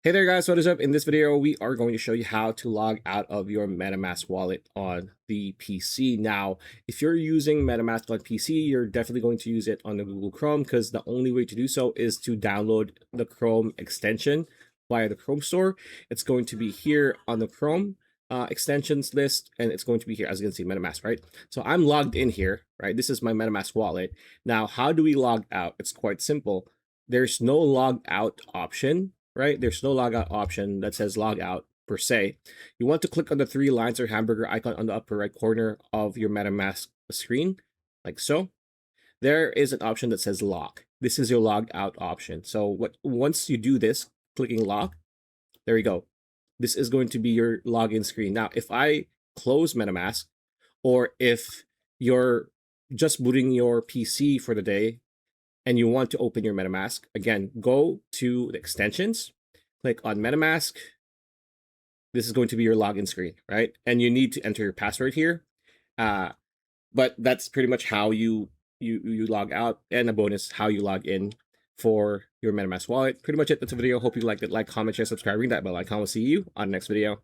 Hey there guys, what is up? In this video, we are going to show you how to log out of your MetaMask wallet on the PC. Now, if you're using MetaMask on PC, you're definitely going to use it on the Google Chrome because the only way to do so is to download the Chrome extension via the Chrome store. It's going to be here on the Chrome extensions list, and it's going to be here, as you can see, MetaMask, right? So I'm logged in here, right? This is my MetaMask wallet. Now, how do we log out? It's quite simple. There's no log out option, right? There's no logout option that says logout per se. You want to click on the three lines or hamburger icon on the upper right corner of your MetaMask screen, like so. There is an option that says lock. This is your log out option. So once you do this, clicking lock, there you go. This is going to be your login screen. Now, if I close MetaMask, or if you're just booting your PC for the day and you want to open your MetaMask, again, go to the extensions, click on MetaMask. This is going to be your login screen, right? And you need to enter your password here. But that's pretty much how you log out, and a bonus how you log in for your MetaMask wallet. Pretty much it. That's the video. Hope you liked it. Like, comment, share, subscribe, ring that bell icon. We'll see you on the next video.